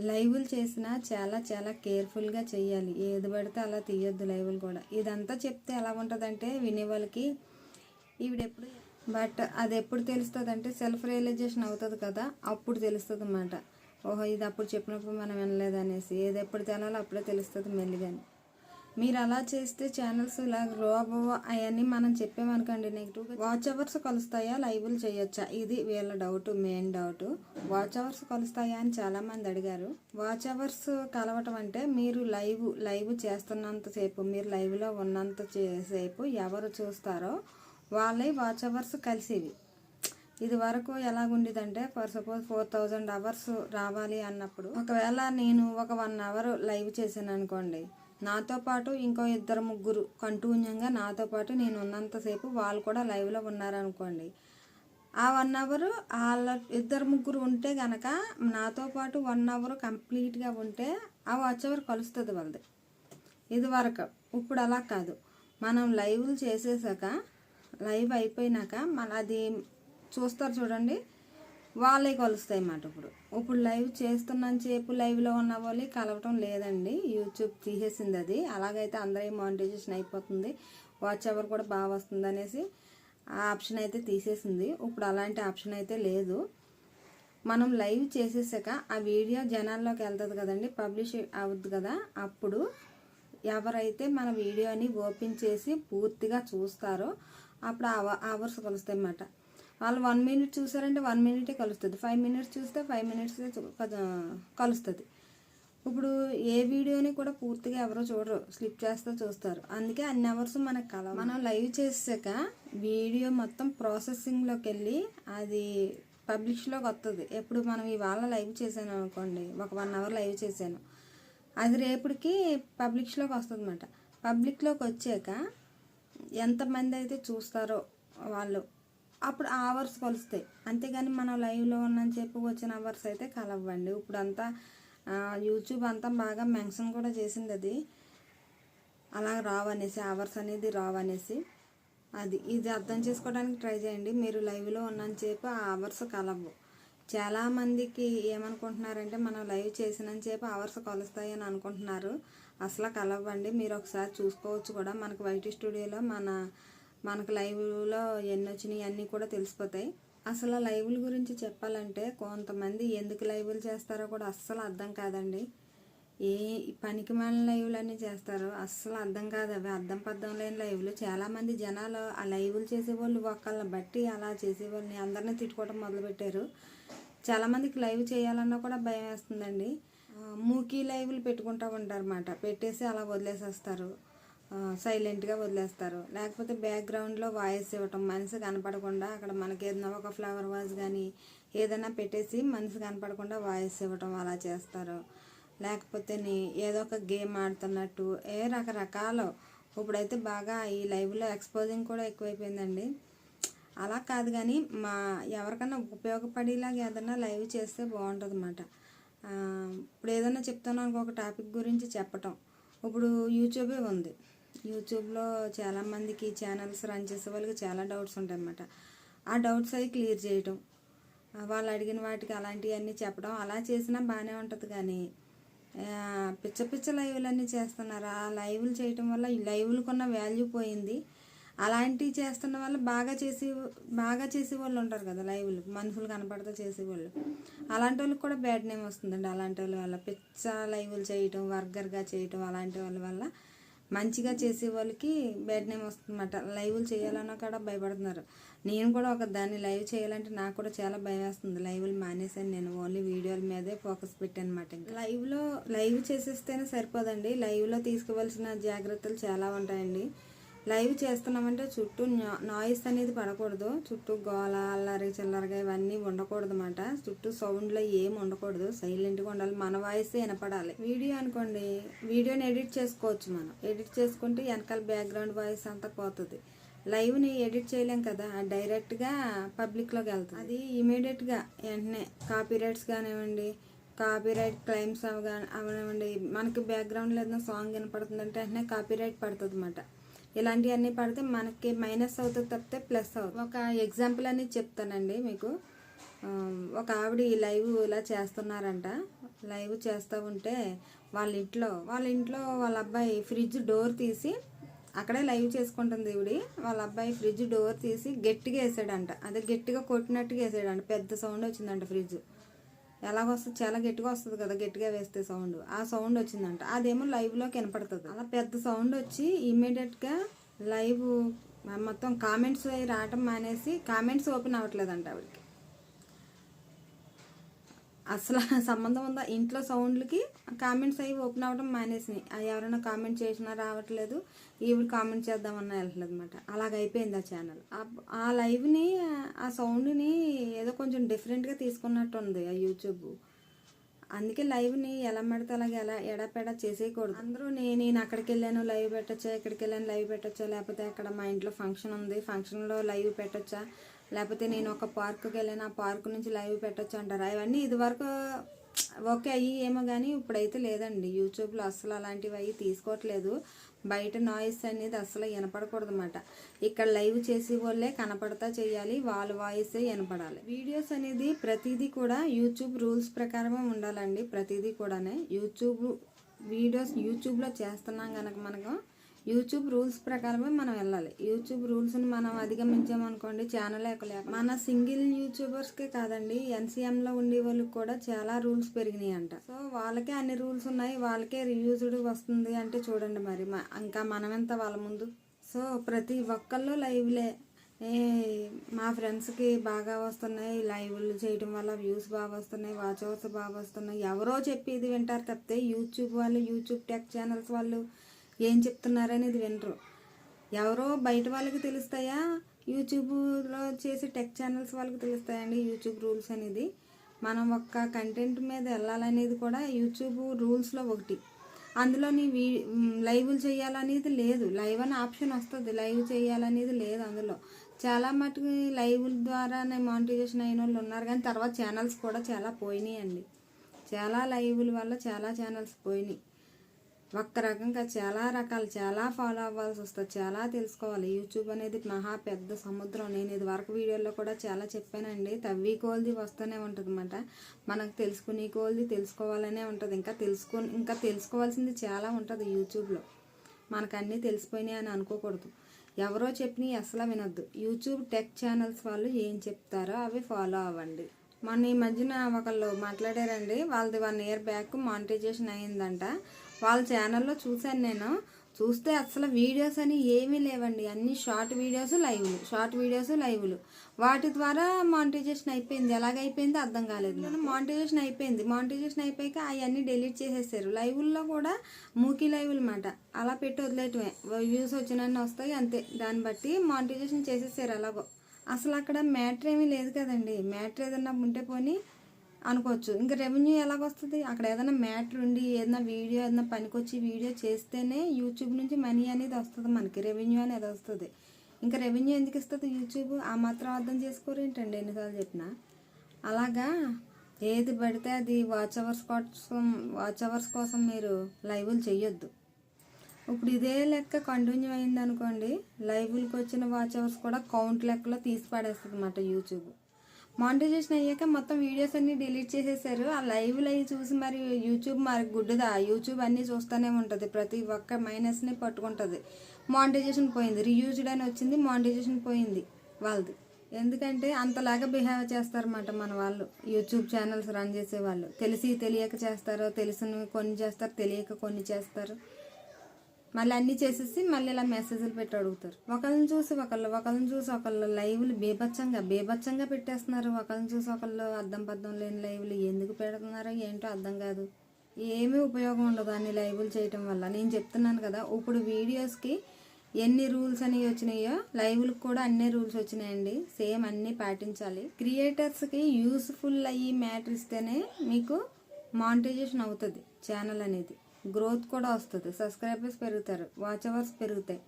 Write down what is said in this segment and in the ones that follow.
లైవ్లు చేసినా చాలా చాలా కేర్ఫుల్గా చేయాలి. ఏది పడితే అలా తీయొద్దు లైవ్లు కూడా. ఇదంతా చెప్తే ఎలా ఉంటుందంటే వినే వాళ్ళకి ఈవిడెప్పుడు బట్ అది ఎప్పుడు తెలుస్తుంది అంటే సెల్ఫ్ రియలైజేషన్ అవుతుంది కదా, అప్పుడు తెలుస్తుంది అన్నమాట. ఓహో ఇది అప్పుడు చెప్పినప్పుడు మనం వినలేదనేసి. ఏది ఎప్పుడు తెలాలో అప్పుడే తెలుస్తుంది మెల్లిగాని. మీరు అలా చేస్తే ఛానల్స్ ఇలా గ్రో అవ్వవు అవన్నీ మనం చెప్పామనుకోండి నెగిటివ్గా. వాచ్ అవర్స్ కలుస్తాయా, లైవ్లు చేయొచ్చా, ఇది వీళ్ళ doubt, main doubt. Watch hours కలుస్తాయా అని చాలామంది అడిగారు. వాచ్ అవర్స్ కలవటం అంటే మీరు లైవ్ చేస్తున్నంతసేపు, మీరు లైవ్లో ఉన్నంత సేపు ఎవరు చూస్తారో వాళ్ళే వాచ్ అవర్స్ కలిసేవి. ఇది వరకు ఎలాగుండేదంటే ఫర్ సపోజ్ 4000 అవర్స్ రావాలి అన్నప్పుడు, ఒకవేళ నేను ఒక 1 అవర్ లైవ్ చేశాను అనుకోండి, నాతో పాటు ఇంకో 2-3 కంటిన్యూగా నాతో పాటు నేను ఉన్నంతసేపు వాళ్ళు కూడా లైవ్లో ఉన్నారనుకోండి, ఆ 1 అవర్ వాళ్ళ 2-3 ఉంటే కనుక నాతో పాటు 1 అవర్ కంప్లీట్గా ఉంటే ఆ వాచ్ అవర్ కలుస్తుంది వాళ్ళది. ఇది వరకు. ఇప్పుడు అలా కాదు, మనం లైవ్లు చేసేసాక లైవ్ అయిపోయినాక మన అది చూస్తారు చూడండి, వాళ్ళే కలుస్తాయి అన్నమాట. ఇప్పుడు లైవ్ చేస్తున్నంతసేపు లైవ్లో ఉన్న వాళ్ళు కలవటం లేదండి, యూట్యూబ్ తీసేసింది అది. అలాగైతే అందరూ మానిటైజేషన్ అయిపోతుంది, వాచ్ అవర్ కూడా బాగా వస్తుంది అనేసి ఆ ఆప్షన్ అయితే తీసేసింది. ఇప్పుడు అలాంటి ఆప్షన్ అయితే లేదు. మనం లైవ్ చేసేసాక ఆ వీడియో జనాల్లోకి వెళ్తుంది కదండి, పబ్లిష్ అవుద్ది కదా, అప్పుడు ఎవరైతే మన వీడియోని ఓపెన్ చేసి పూర్తిగా చూస్తారో అప్పుడు అవర్స్ కలుస్తాయి అన్నమాట. వాళ్ళు 1 మినిట్ చూసారంటే 1 మినిటే కలుస్తుంది, 5 మినిట్స్ చూస్తే 5 మినిట్స్ కలుస్తుంది. ఇప్పుడు ఏ వీడియోని కూడా పూర్తిగా ఎవరో చూడరు, స్లిప్ చేస్తూ చూస్తారు. అందుకే అన్ని అవర్స్ మనకు కలవ. మనం లైవ్ చేసాక వీడియో మొత్తం ప్రాసెసింగ్లోకి వెళ్ళి అది పబ్లిష్లోకి వస్తుంది. ఎప్పుడు మనం ఇవాళ లైవ్ చేశాను అనుకోండి, ఒక 1 అవర్ లైవ్ చేశాను, అది రేపటికి పబ్లిష్లోకి వస్తుంది అన్నమాట. పబ్లిక్లోకి వచ్చాక ఎంతమంది అయితే చూస్తారో వాళ్ళు అప్పుడు ఆ అవర్స్ కలుస్తాయి. అంతేగాని మనం లైవ్లో ఉన్నని చెప్పి వచ్చిన అవర్స్ అయితే కలవ్వండి. ఇప్పుడు అంతా యూట్యూబ్ అంతా బాగా మెన్షన్ కూడా చేసింది అది, అలా రావనేసి, అవర్స్ అనేది రావనేసి. ఇది అర్థం చేసుకోవడానికి ట్రై చేయండి. మీరు లైవ్లో ఉన్నని చెప్పి ఆ అవర్స్ కలవ్వు. చాలామందికి ఏమనుకుంటున్నారంటే మనం లైవ్ చేసినని చెప్పి అవర్స్ కలుస్తాయి అని అనుకుంటున్నారు. అసలు కలవ్వండి. మీరు ఒకసారి చూసుకోవచ్చు కూడా. మనకు వైటీ స్టూడియోలో మనకు లైవ్లో ఎన్ని వచ్చినాయి అన్నీ కూడా తెలిసిపోతాయి. అసలు లైవ్ల గురించి చెప్పాలంటే కొంతమంది ఎందుకు లైవ్లు చేస్తారో కూడా అస్సలు అర్థం కాదండి. ఏ పనికి మాలిన లైవ్లు అన్నీ చేస్తారు, అస్సలు అర్థం కాదు. అవి అర్థం పర్థం లేని లైవ్లు. చాలామంది జనాలు ఆ లైవ్లు చేసేవాళ్ళు ఒకళ్ళని బట్టి అలా చేసేవాళ్ళని అందరినీ తిట్టుకోవడం మొదలుపెట్టారు. చాలామందికి లైవ్ చేయాలన్నా కూడా భయం వేస్తుందండి. మూకీ లైవ్లు పెట్టుకుంటూ ఉంటారు అన్నమాట. పెట్టేసి అలా వదిలేసేస్తారు, సైలెంట్గా వదిలేస్తారు. లేకపోతే బ్యాక్గ్రౌండ్లో వాయిస్ ఇవ్వటం, మనిషి కనపడకుండా అక్కడ మనకి ఏదైనా ఒక ఫ్లవర్ వాజ్ కానీ ఏదైనా పెట్టేసి మనిషి కనపడకుండా వాయిస్ ఇవ్వటం అలా చేస్తారు. లేకపోతే ఏదో ఒక గేమ్ ఆడుతున్నట్టు రకరకాలు. ఇప్పుడైతే బాగా ఈ లైవ్లో ఎక్స్పోజింగ్ కూడా ఎక్కువైపోయిందండి. అలా కాదు కానీ ఎవరికైనా ఉపయోగపడేలాగా ఏదైనా లైవ్ చేస్తే బాగుంటుంది అన్నమాట. ఇప్పుడు ఏదైనా చెప్తున్నాను ఒక టాపిక్ గురించి చెప్పటం. ఇప్పుడు యూట్యూబే ఉంది, యూట్యూబ్లో చాలామందికి ఛానల్స్ రన్ చేసే వాళ్ళకి చాలా డౌట్స్ ఉంటాయి అన్నమాట. ఆ డౌట్స్ అవి క్లియర్ చేయటం, వాళ్ళు అడిగిన వాటికి అలాంటివన్నీ చెప్పడం, అలా చేసినా బాగానే ఉంటుంది. కానీ పిచ్చ లైవ్లన్నీ చేస్తున్నారు. ఆ లైవ్లు చేయటం వల్ల ఈ లైవ్లకున్న వాల్యూ పోయింది. అలాంటివి చేస్తున్న వాళ్ళు బాగా చేసే వాళ్ళు ఉంటారు కదా, లైవ్లు మనుషులు కనపడితే చేసేవాళ్ళు, అలాంటి వాళ్ళకి కూడా బ్యాడ్ నేమ్ వస్తుందండి. అలాంటి వాళ్ళ వల్ల పిచ్చ లైవ్లు చేయటం, వర్గర్గా చేయటం, అలాంటి వాళ్ళ వల్ల మంచిగా చేసే వాళ్ళకి బ్యాడ్ నేమ్ వస్తుందన్నమాట. లైవ్లు చేయాలన్నా కూడా భయపడుతున్నారు. నేను కూడా దాన్ని లైవ్ చేయాలంటే నాకు కూడా చాలా భయం వేస్తుంది. లైవ్లు మానేసాను, నేను ఓన్లీ వీడియోల మీదే ఫోకస్ పెట్టాను అనమాట. లైవ్ చేసేస్తేనే సరిపోదండి, లైవ్లో తీసుకోవాల్సిన జాగ్రత్తలు చాలా ఉంటాయండి. లైవ్ చేస్తున్నామంటే చుట్టూ నాయిస్ అనేది పడకూడదు, చుట్టూ గోల అల్లరి చిల్లరగా ఇవన్నీ ఉండకూడదు అన్నమాట. చుట్టూ సౌండ్లో ఏమి ఉండకూడదు, సైలెంట్గా ఉండాలి, మన వాయిస్ వినపడాలి. వీడియో అనుకోండి, వీడియోని ఎడిట్ చేసుకోవచ్చు. మనం ఎడిట్ చేసుకుంటే వెనకాల బ్యాక్గ్రౌండ్ వాయిస్ అంతా పోతుంది. లైవ్ని ఎడిట్ చేయలేం కదా, డైరెక్ట్గా పబ్లిక్లోకి వెళ్తుంది. అది ఇమీడియట్గా వెంటనే కాపీరైట్స్ కానివ్వండి, కాపీరైట్ క్లెయిమ్స్ అవనివ్వండి, మనకి బ్యాక్గ్రౌండ్లో ఏదైనా సాంగ్ వినపడుతుందంటే వెంటనే కాపీరైట్ పడుతుంది అన్నమాట. ఇలాంటివన్నీ పడితే మనకి మైనస్ అవుతుంది తప్పితే ప్లస్ అవుతుంది. ఒక ఎగ్జాంపుల్ అనేది చెప్తానండి మీకు. ఒక ఆవిడ ఈ లైవ్ ఇలా చేస్తున్నారంట, లైవ్ చేస్తూ ఉంటే వాళ్ళ ఇంట్లో వాళ్ళ అబ్బాయి ఫ్రిడ్జ్ డోర్ తీసి అక్కడే లైవ్ చేసుకుంటుంది ఈవిడి. వాళ్ళ అబ్బాయి ఫ్రిడ్జ్ డోర్ తీసి గట్టిగా వేసాడంట. అదే గట్టిగా కొట్టినట్టుగా వేసాడంట. పెద్ద సౌండ్ వచ్చిందంట. ఫ్రిడ్జ్ ఎలాగొస్తుంది, చాలా గట్టిగా వస్తుంది కదా గట్టిగా వేస్తే సౌండ్. ఆ సౌండ్ వచ్చిందంట. అదేమో లైవ్లోకి వినపడుతుంది. అలా పెద్ద సౌండ్ వచ్చి ఇమ్మీడియట్గా లైవ్ మొత్తం కామెంట్స్ రావటం మానేసి కామెంట్స్ ఓపెన్ అవ్వట్లేదంట ఆవిడకి. అసలు సంబంధం ఉందా ఇంట్లో సౌండ్లకి? కామెంట్స్ అవి ఓపెన్ అవ్వడం మానేసినాయి. ఎవరైనా కామెంట్ చేసినా రావట్లేదు, ఈవిడ కామెంట్ చేద్దామన్నా వెళ్ళట్లేదు అనమాట. అలాగైపోయింది ఆ ఛానల్. ఆ లైవ్ని, ఆ సౌండ్ని ఏదో కొంచెం డిఫరెంట్గా తీసుకున్నట్టు ఉంది ఆ యూట్యూబ్. అందుకే లైవ్ని ఎలా పెడితే అలాగే ఎలా ఎడాపెడా చేసేయకూడదు. అందరూ నేను అక్కడికి వెళ్ళాను లైవ్ పెట్టచ్చా, ఇక్కడికి వెళ్ళాను లైవ్ పెట్టచ్చా, లేకపోతే అక్కడ మా ఇంట్లో ఫంక్షన్ ఉంది ఫంక్షన్లో లైవ్ పెట్టచ్చా, లేకపోతే నేను ఒక పార్కుకి వెళ్ళాను ఆ పార్క్ నుంచి లైవ్ పెట్టచ్చు అంటారు. అవన్నీ ఇదివరకు ఓకే అయ్యి ఏమో కానీ ఇప్పుడైతే లేదండి. యూట్యూబ్లో అస్సలు అలాంటివి అవి తీసుకోవట్లేదు. బయట నాయిస్ అనేది అస్సలు వినపడకూడదు అన్నమాట. ఇక్కడ లైవ్ చేసే వాళ్ళే కనపడతా చేయాలి, వాళ్ళ వాయిసే వినపడాలి. వీడియోస్ అనేది ప్రతిదీ కూడా యూట్యూబ్ రూల్స్ ప్రకారమే ఉండాలండి. ప్రతిదీ కూడానే యూట్యూబ్లో చేస్తున్నాం కనుక మనకు యూట్యూబ్ రూల్స్ ప్రకారమే మనం వెళ్ళాలి. యూట్యూబ్ రూల్స్ని మనం అధిగమించామనుకోండి ఛానల్ ఎక్కలేక. మన సింగిల్ యూట్యూబర్స్కే కాదండి, ఎన్సీఎంలో ఉండే వాళ్ళకి కూడా చాలా రూల్స్ పెరిగినాయి అంట. సో వాళ్ళకే అన్ని రూల్స్ ఉన్నాయి, వాళ్ళకే రివ్యూస్డ్ వస్తుంది అంటే చూడండి మరి ఇంకా మనమెంత వాళ్ళ ముందు. సో ప్రతి ఒక్కళ్ళు లైవ్లే. మా ఫ్రెండ్స్కి బాగా వస్తున్నాయి లైవ్లు చేయడం వల్ల, వ్యూస్ బాగా వస్తున్నాయి, వాచ్ అవర్స్ బాగా వస్తున్నాయి, ఎవరో చెప్పి ఇది వింటారు తప్పితే యూట్యూబ్ వాళ్ళు, యూట్యూబ్ టెక్ ఛానల్స్ వాళ్ళు ఏం చెప్తున్నారనేది వినరు. ఎవరో బయట వాళ్ళకి తెలుస్తాయా, యూట్యూబ్లో చేసే టెక్ ఛానల్స్ వాళ్ళకి తెలుస్తాయండి యూట్యూబ్ రూల్స్ అనేది. మనం ఒక్క కంటెంట్ మీద వెళ్ళాలనేది కూడా యూట్యూబ్ రూల్స్లో ఒకటి. అందులోని లైవ్లు చేయాలనేది లేదు. లైవ్ అనే ఆప్షన్ వస్తుంది, లైవ్ చేయాలనేది లేదు అందులో. చాలా మటుకు లైవ్ల ద్వారానే మానిటైజేషన్ అయిన వాళ్ళు ఉన్నారు, కానీ తర్వాత ఛానల్స్ కూడా చాలా పోయినాయి అండి. చాలా లైవ్ల వల్ల చాలా ఛానల్స్ పోయినాయి. ఒక్క రకంగా చాలా రకాలు, చాలా ఫాలో అవ్వాల్సి వస్తుంది, చాలా తెలుసుకోవాలి. యూట్యూబ్ అనేది మహా పెద్ద సముద్రం. నేను ఇది వరకు వీడియోలో కూడా చాలా చెప్పానండి. తవ్వి కోల్ది వస్తూనే ఉంటుంది అన్నమాట. మనకు తెలుసుకునే కోల్ది తెలుసుకోవాలనే ఉంటుంది. ఇంకా తెలుసుకోవాల్సింది చాలా ఉంటుంది యూట్యూబ్లో. మనకు అన్నీ తెలిసిపోయినాయి అని అనుకోకూడదు. ఎవరో చెప్పినవి అసలు వినొద్దు. యూట్యూబ్ టెక్ ఛానల్స్ వాళ్ళు ఏం చెప్తారో అవి ఫాలో అవ్వండి. మొన్న ఈ మధ్యన ఒకళ్ళు మాట్లాడారండి, వాళ్ళది 1 year బ్యాక్ మానిటైజేషన్ అయిందంట. వాళ్ళ ఛానల్లో చూశాను నేను. చూస్తే అసలు వీడియోస్ అని ఏమీ లేవండి, అన్ని షార్ట్ వీడియోస్ లైవ్లు. వాటి ద్వారా మానిటైజేషన్ అయిపోయింది. ఎలాగైపోయిందో అర్థం కాలేదు. మానిటైజేషన్ అయిపోయాక అవన్నీ డిలీట్ చేసేసారు. లైవ్ల్లో కూడా మూకీ లైవ్లు మాట అలా పెట్టి వదిలేయటమే. వ్యూస్ వచ్చినన్ని వస్తాయి అంతే, దాన్ని బట్టి మానిటైజేషన్ చేసేసారు ఎలాగో. అసలు అక్కడ మ్యాటర్ ఏమీ లేదు కదండి. మ్యాటర్ ఏదన్నా ఉంటే పోనీ అనుకోవచ్చు, ఇంకా రెవెన్యూ ఎలాగొస్తుంది? అక్కడ ఏదైనా మ్యాటర్ ఉండి ఏదైనా పనికొచ్చి వీడియో చేస్తేనే యూట్యూబ్ నుంచి మనీ అనేది వస్తుంది, మనకి రెవెన్యూ అనేది వస్తుంది. ఇంకా రెవెన్యూ ఎందుకు ఇస్తుంది యూట్యూబ్? ఆ మాత్రం అర్థం చేసుకోరు ఏంటండి ఎన్నిసార్లు చెప్పినా. అలాగా ఏది పడితే అది వాచ్ అవర్స్ కోసం మీరు లైవ్లు చెయ్యొద్దు. ఇప్పుడు ఇదే లెక్క కంటిన్యూ అయింది అనుకోండి, లైవ్లకు వచ్చిన వాచ్ అవర్స్ కూడా కౌంట్ లెక్కలో తీసి పడేస్తుంది అన్నమాట యూట్యూబ్. మానిటైజేషన్ అయ్యాక మొత్తం వీడియోస్ అన్నీ డిలీట్ చేసేసారు. ఆ లైవ్లు అవి చూసి మరి యూట్యూబ్ మరి గుడ్డుదా? యూట్యూబ్ అన్నీ చూస్తూనే ఉంటుంది, ప్రతి ఒక్క మైనస్ని పట్టుకుంటుంది. మానిటైజేషన్ పోయింది, రీయూజ్డ్ అని వచ్చింది, మానిటైజేషన్ పోయింది వాళ్ళది. ఎందుకంటే అంతలాగా బిహేవ్ చేస్తారన్నమాట మన వాళ్ళు, యూట్యూబ్ ఛానల్స్ రన్ చేసే వాళ్ళు. తెలియక చేస్తారు, తెలిసిన కొన్ని చేస్తారు, తెలియక కొన్ని చేస్తారు. మళ్ళీ అన్నీ చేసేసి మళ్ళీ ఇలా మెసేజ్లు పెట్టి అడుగుతారు. ఒకళ్ళని చూసి ఒకళ్ళు లైవ్లు బేబచ్చంగా పెట్టేస్తున్నారు. ఒకళ్ళని చూసి ఒకళ్ళు అద్దం పద్దం లేని లైవ్లు ఎందుకు పెడుతున్నారో ఏంటో అర్థం కాదు. ఏమీ ఉపయోగం ఉండదు అన్ని లైవ్లు చేయటం వల్ల. నేను చెప్తున్నాను కదా, ఇప్పుడు వీడియోస్కి ఎన్ని రూల్స్ అనేవి వచ్చినాయో లైవ్లకు కూడా అన్ని రూల్స్ వచ్చినాయండి. సేమ్ అన్నీ పాటించాలి. క్రియేటర్స్కి యూస్ఫుల్ అయ్యి మ్యాటర్ ఇస్తేనే మీకు మానిటైజేషన్ అవుతుంది. ఛానల్ అనేది గ్రోత్ కూడా వస్తుంది, సబ్స్క్రైబర్స్ పెరుగుతారు, వాచ్ అవర్స్ పెరుగుతాయి,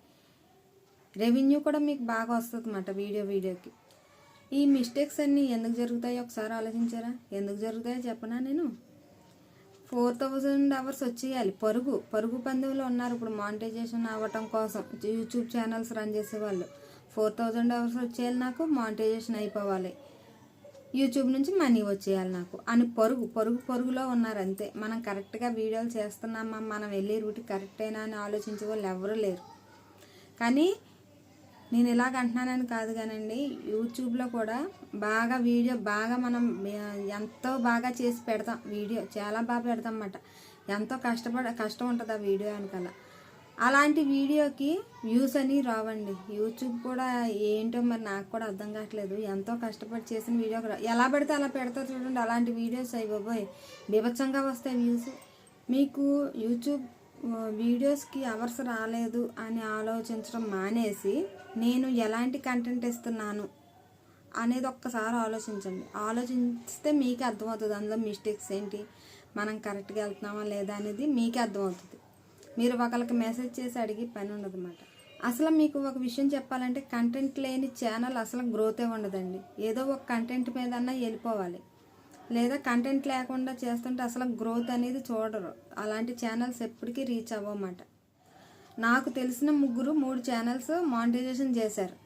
రెవెన్యూ కూడా మీకు బాగా వస్తుంది అన్నమాట వీడియోకి. ఈ మిస్టేక్స్ అన్నీ ఎందుకు జరుగుతాయో ఒకసారి ఆలోచించారా? ఎందుకు జరుగుతాయో చెప్పనా నేను. 4000 అవర్స్ వచ్చేయాలి. పరుగు పందెంలో ఉన్నారు ఇప్పుడు మానిటైజేషన్ అవ్వటం కోసం. యూట్యూబ్ ఛానల్స్ రన్ చేసే వాళ్ళు 4000 అవర్స్ వచ్చేయాలి, నాకు మానిటైజేషన్ అయిపోవాలి. యూట్యూబ్ నుంచి మనీ వచ్చేయాలి నాకు అని పరుగులో ఉన్నారు అంతే. మనం కరెక్ట్గా వీడియోలు చేస్తున్నామా, మనం వెళ్ళే రూట్ కరెక్టేనా అని ఆలోచించే వాళ్ళు ఎవరూ లేరు. కానీ నేను ఇలాగ అంటున్నానని కాదు కానండి, యూట్యూబ్లో కూడా బాగా వీడియో బాగా మనం ఎంతో బాగా చేసి పెడతాం, వీడియో చాలా బాగా పెడతాం అన్నమాట. ఎంతో కష్టం ఉంటుంది ఆ వీడియో వెనకాల. అలాంటి వీడియోకి వ్యూస్ అని రావండి. యూట్యూబ్ కూడా ఏంటో మరి నాకు కూడా అర్థం కావట్లేదు. ఎంతో కష్టపడి చేసిన వీడియోకి ఎలా పెడితే అలా పెడతారు చూడండి. అలాంటి వీడియోస్ అయిపోయి బీభత్సంగా వస్తాయి వ్యూస్. మీకు యూట్యూబ్ వీడియోస్కి అవర్స్ రాలేదు అని ఆలోచించడం మానేసి నేను ఎలాంటి కంటెంట్ ఇస్తున్నాను అనేది ఒక్కసారి ఆలోచించండి. ఆలోచిస్తే మీకే అర్థమవుతుంది అందులో మిస్టేక్స్ ఏంటి, మనం కరెక్ట్గా వెళ్తున్నామా లేదా అనేది మీకే అర్థమవుతుంది. మీరు ఒకరికి మెసేజ్ చేసి అడిగి పని ఉండదు అన్నమాట. అసలు మీకు ఒక విషయం చెప్పాలంటే, కంటెంట్ లేని ఛానల్ అసలు గ్రోతే ఉండదండి. ఏదో ఒక కంటెంట్ మీదన్నా వెళ్ళిపోవాలి, లేదా కంటెంట్ లేకుండా చేస్తుంటే అసలు గ్రోత్ అనేది చూడరు. అలాంటి ఛానల్స్ ఎప్పటికీ రీచ్ అవ్వమాట. నాకు తెలిసిన 3 ఛానల్స్ మానిటైజేషన్ చేశారు.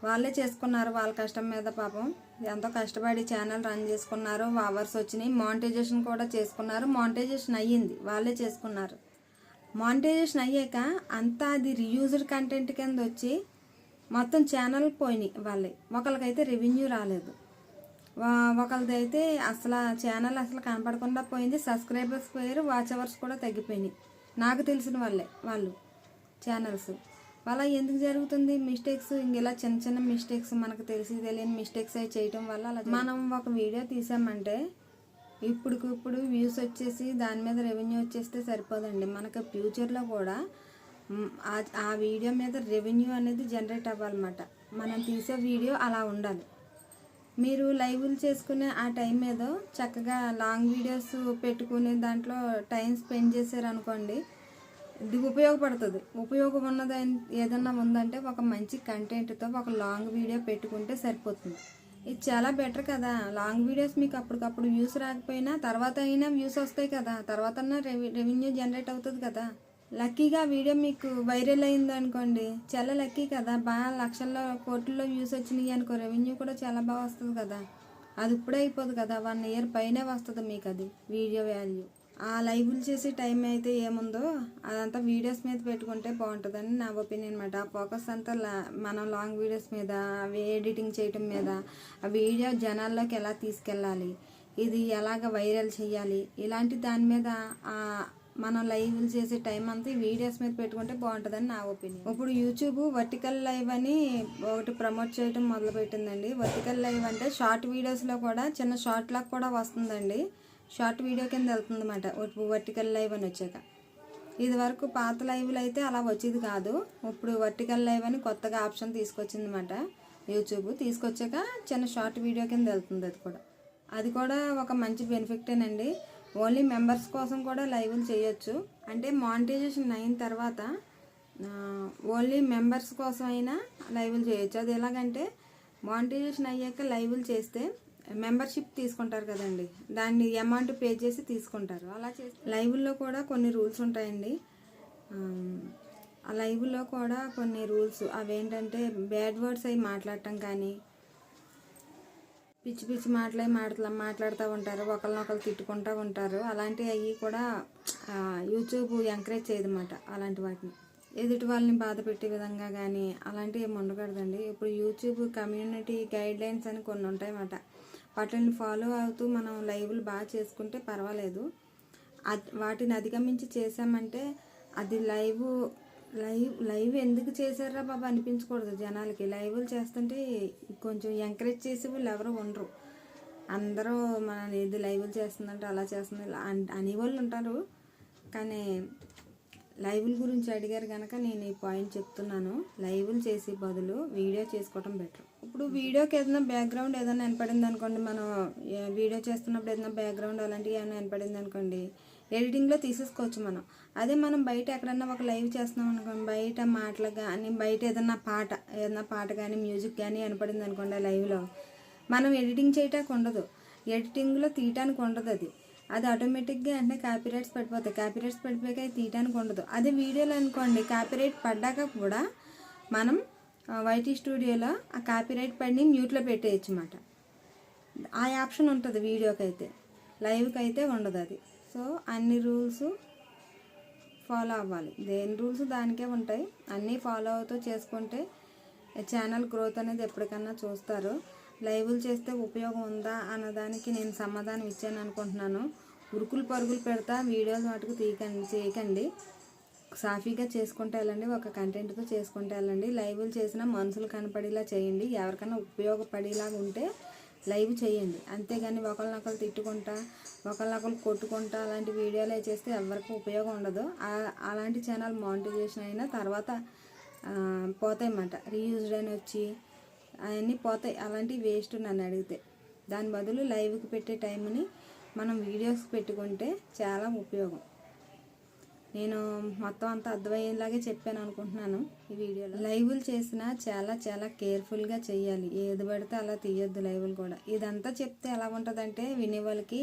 వాళ్ళే చేసుకున్నారు వాళ్ళ కష్టం మీద. పాపం ఎంతో కష్టపడి ఛానల్ రన్ చేసుకున్నారు, అవర్స్ వచ్చినాయి, మానిటైజేషన్ కూడా చేసుకున్నారు. మానిటైజేషన్ అయ్యింది, వాళ్ళే చేసుకున్నారు. మానిటైజేషన్ అయ్యాక అంతా అది రీయూజ్డ్ కంటెంట్ కింద వచ్చి మొత్తం ఛానల్ పోయినాయి వాళ్ళే. ఒకరికైతే రెవెన్యూ రాలేదు, ఒకరిదైతే అసలు ఛానల్ అసలు కనపడకుండా పోయింది. సబ్స్క్రైబర్స్ పోయారు, వాచ్ అవర్స్ కూడా తగ్గిపోయినాయి. నాకు తెలిసిన వాళ్ళు ఛానల్స్. వాళ్ళ ఎందుకు జరుగుతుంది మిస్టేక్స్? ఇలా చిన్న మిస్టేక్స్, మనకు తెలియని మిస్టేక్స్ అవి చేయటం వల్ల అలా. మనం ఒక వీడియో తీసామంటే ఇప్పుడు వ్యూస్ వచ్చేసి దాని మీద రెవెన్యూ వచ్చేస్తే సరిపోదండి. మనకు ఫ్యూచర్లో కూడా ఆ వీడియో మీద రెవెన్యూ అనేది జనరేట్ అవ్వాలన్నమాట. మనం తీసే వీడియో అలా ఉండాలి. మీరు లైవ్లు చేసుకునే ఆ టైం ఏదో చక్కగా లాంగ్ వీడియోస్ పెట్టుకుని దాంట్లో టైం స్పెండ్ చేశారనుకోండి, ఇది ఉపయోగపడుతుంది. ఉపయోగం ఉన్నది ఏదన్నా ఉందంటే ఒక మంచి కంటెంట్తో ఒక లాంగ్ వీడియో పెట్టుకుంటే సరిపోతుంది. ఇది చాలా బెటర్ కదా. లాంగ్ వీడియోస్ మీకు అప్పటికప్పుడు వ్యూస్ రాకపోయినా తర్వాత అయినా వ్యూస్ వస్తాయి కదా, తర్వాత రెవెన్యూ జనరేట్ అవుతుంది కదా. లక్కీగా వీడియో మీకు వైరల్ అయింది అనుకోండి, చాలా లక్కీ కదా. బాగా లక్షల్లో కోట్లలో వ్యూస్ వచ్చినాయి అనుకో, రెవెన్యూ కూడా చాలా బాగా వస్తుంది కదా. అది ఇప్పుడే అయిపోదు కదా, 1 year పైనే వస్తుంది మీకు అది వీడియో వాల్యూ. ఆ లైవ్లు చేసే టైం అయితే ఏముందో అదంతా వీడియోస్ మీద పెట్టుకుంటే బాగుంటుందని నా ఒపీనియన్ అనమాట. ఆ ఫోకస్ అంతా మనం లాంగ్ వీడియోస్ మీద, అవి ఎడిటింగ్ చేయటం మీద, ఆ వీడియో జనాల్లోకి ఎలా తీసుకెళ్ళాలి, ఇది ఎలాగ వైరల్ చేయాలి, ఇలాంటి దాని మీద మనం లైవ్లు చేసే టైం అంతా ఈ వీడియోస్ మీద పెట్టుకుంటే బాగుంటుందని నా ఒపీనియన్. ఇప్పుడు యూట్యూబ్ వర్టికల్ లైవ్ అని ఒకటి ప్రమోట్ చేయడం మొదలుపెట్టిందండి. వర్టికల్ లైవ్ అంటే షార్ట్ వీడియోస్లో కూడా చిన్న షార్ట్ లాగా కూడా వస్తుందండి. షార్ట్ వీడియో కింద వెళ్తుంది అన్నమాట వర్టికల్ లైవ్ అని వచ్చాక. ఇది వరకు పాత లైవ్లు అయితే అలా వచ్చేది కాదు. ఇప్పుడు వర్టికల్ లైవ్ అని కొత్తగా ఆప్షన్ తీసుకొచ్చింది అన్నమాట యూట్యూబ్. తీసుకొచ్చాక చిన్న షార్ట్ వీడియో కింద వెళ్తుంది. అది కూడా ఒక మంచి బెనిఫిటేనండి. ఓన్లీ మెంబర్స్ కోసం కూడా లైవ్లు చేయొచ్చు. అంటే మానిటైజేషన్ అయిన తర్వాత ఓన్లీ మెంబర్స్ కోసం అయినా లైవ్లు చేయొచ్చు. అది ఎలాగంటే మానిటైజేషన్ అయ్యాక లైవ్లు చేస్తే మెంబర్షిప్ తీసుకుంటారు కదండి, దాన్ని అమౌంట్ పే చేసి తీసుకుంటారు. అలా చేసి లైవ్లో కూడా కొన్ని రూల్స్ ఉంటాయండి. ఆ లైవ్లో కూడా కొన్ని రూల్స్ అవేంటంటే బ్యాడ్ వర్డ్స్ అవి మాట్లాడటం కానీ, పిచ్చి మాట్లాడుతూ ఉంటారు, ఒకరినొకరు తిట్టుకుంటూ ఉంటారు. అలాంటివి అవి కూడా యూట్యూబ్ ఎంకరేజ్ చేయదన్నమాట. అలాంటి వాటిని ఎదుటి వాళ్ళని బాధ పెట్టే విధంగా కానీ అలాంటివి ఏమి ఉండకూడదండి. ఇప్పుడు యూట్యూబ్ కమ్యూనిటీ గైడ్లైన్స్ అని కొన్ని ఉంటాయన్నమాట. వాటిని ఫాలో అవుతూ మనం లైవ్లు బాగా చేసుకుంటే పర్వాలేదు. వాటిని అధిగమించి చేసామంటే అది లైవ్ ఎందుకు చేశారా బాబా అనిపించకూడదు జనాలకి. లైవ్లు చేస్తుంటే కొంచెం ఎంకరేజ్ చేసే వాళ్ళు ఎవరు ఉండరు. అందరూ మన ఏది లైవ్లు చేస్తుందంటే అలా చేస్తుంది అనేవాళ్ళు ఉంటారు. కానీ లైవ్ల గురించి అడిగారు కనుక నేను ఈ పాయింట్ చెప్తున్నాను. లైవ్లు చేసే బదులు వీడియో చేసుకోవడం బెటర్. ఇప్పుడు వీడియోకి ఏదైనా బ్యాక్గ్రౌండ్ ఏదైనా వినపడింది అనుకోండి, మనం వీడియో చేస్తున్నప్పుడు ఏదైనా బ్యాక్గ్రౌండ్ అలాంటివి ఏమైనా వినపడింది అనుకోండి, ఎడిటింగ్లో తీసేసుకోవచ్చు మనం. అదే మనం బయట ఎక్కడన్నా ఒక లైవ్ చేస్తున్నాం అనుకోండి, బయట మాటలు కానీ, బయట ఏదైనా పాట కానీ మ్యూజిక్ కానీ వినపడింది అనుకోండి లైవ్లో, మనం ఎడిటింగ్ చేయటానికి ఉండదు, ఎడిటింగ్లో తీయటానికి ఉండదు. అది ఆటోమేటిక్గా అంటే కాపీరైట్స్ పడిపోతాయి. కాపీరైట్స్ పడిపోయాక తీయటానికి ఉండదు. అదే వీడియోలో అనుకోండి, కాపీరైట్ పడ్డాక కూడా మనం వైటీ స్టూడియోలో ఆ కాపీరైట్ పడిని మ్యూట్లో పెట్టేయచ్చు అన్నమాట. ఆ ఆప్షన్ ఉంటుంది వీడియోకి అయితే, లైవ్కి అయితే ఉండదు అది. సో అన్ని రూల్స్ ఫాలో అవ్వాలి, దేని రూల్స్ దానికే ఉంటాయి. అన్నీ ఫాలో అవుతూ చేసుకుంటే ఛానల్ గ్రోత్ అనేది ఎప్పటికన్నా చూస్తారు. లైవ్లు చేస్తే ఉపయోగం ఉందా అన్నదానికి నేను సమాధానం ఇచ్చాను అనుకుంటున్నాను. ఉరుకులు పరుగులు పెడతా వీడియోలు మటుకు చేయకండి. సాఫీగా చేసుకుంటే వెళ్ళండి, ఒక కంటెంట్తో చేసుకుంటే వెళ్ళండి. లైవ్లు చేసినా మనుషులు కనపడేలా చేయండి, ఎవరికైనా ఉపయోగపడేలాగా ఉంటే లైవ్ చేయండి. అంతేగాని ఒకరినొకరు తిట్టుకుంటా ఒకరినొకరు కొట్టుకుంటా అలాంటి వీడియోలు చేస్తే ఎవరికి ఉపయోగం ఉండదు. అలాంటి ఛానల్ మానిటైజేషన్ అయినా తర్వాత పోతాయి అన్నమాట, రీయూజ్డ్ అని వచ్చి అవన్నీ పోతాయి. అలాంటివి వేస్ట్ నన్ను అడిగితే. దాని బదులు లైవ్కి పెట్టే టైంని మనం వీడియోస్కి పెట్టుకుంటే చాలా ఉపయోగం. నేను మొత్తం అంతా అర్థమయ్యేలాగే చెప్పాను అనుకుంటున్నాను ఈ వీడియోలో. లైవ్లు చేసినా చాలా చాలా కేర్ఫుల్గా చేయాలి, ఏది పడితే అలా తీయొద్దు లైవ్లు కూడా. ఇదంతా చెప్తే ఎలా ఉంటుందంటే వినేవాళ్ళకి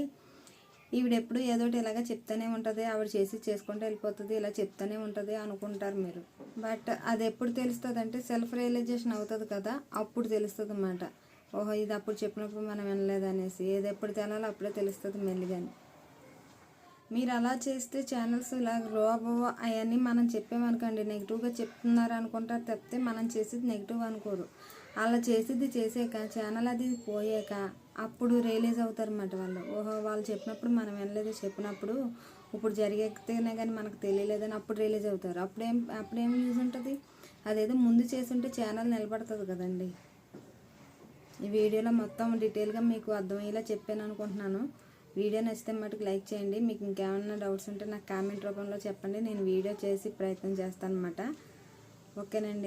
ఈవిడెప్పుడు ఏదోటి ఇలాగ చెప్తూనే ఉంటుంది, ఆవిడ చేసుకుంటూ వెళ్ళిపోతుంది, ఇలా చెప్తూనే ఉంటుంది అనుకుంటారు మీరు. బట్ అది ఎప్పుడు తెలుస్తుంది అంటే సెల్ఫ్ రియలైజేషన్ అవుతుంది కదా, అప్పుడు తెలుస్తుంది అన్నమాట. ఓహో ఇది అప్పుడు చెప్పినప్పుడు మనం వినలేదనేసి. ఏది ఎప్పుడు తెలాలో అప్పుడే తెలుస్తుంది మెల్లిగాని. మీరు అలా చేస్తే ఛానల్స్ ఇలా గ్రో అవ్వవు. అవన్నీ మనం చెప్పామనుకోండి నెగిటివ్గా చెప్తున్నారు అనుకుంటారు తప్పితే మనం చేసేది నెగిటివ్ అనుకోరు. అలా చేసాక ఛానల్ అది పోయాక అప్పుడు రియలైజ్ అవుతారు అన్నమాట వాళ్ళు. ఓహో వాళ్ళు చెప్పినప్పుడు మనం వినలేదు, చెప్పినప్పుడు ఇప్పుడు జరిగితేనే కానీ మనకు తెలియలేదని అప్పుడు రియలైజ్ అవుతారు. అప్పుడేం యూజ్ ఉంటుంది? అదేదో ముందు చేసుంటే ఛానల్ నిలబడుతుంది కదండి. ఈ వీడియోలో మొత్తం డీటెయిల్గా మీకు అర్థమయ్యేలా చెప్పాను అనుకుంటున్నాను. వీడియో నచ్చితే మటుకు లైక్ చేయండి. మీకు ఇంకేమైనా డౌట్స్ ఉంటే నాకు కామెంట్ రూపంలో చెప్పండి, నేను వీడియో చేసి ప్రయత్నం చేస్తాను అన్నమాట. ఓకేనండి.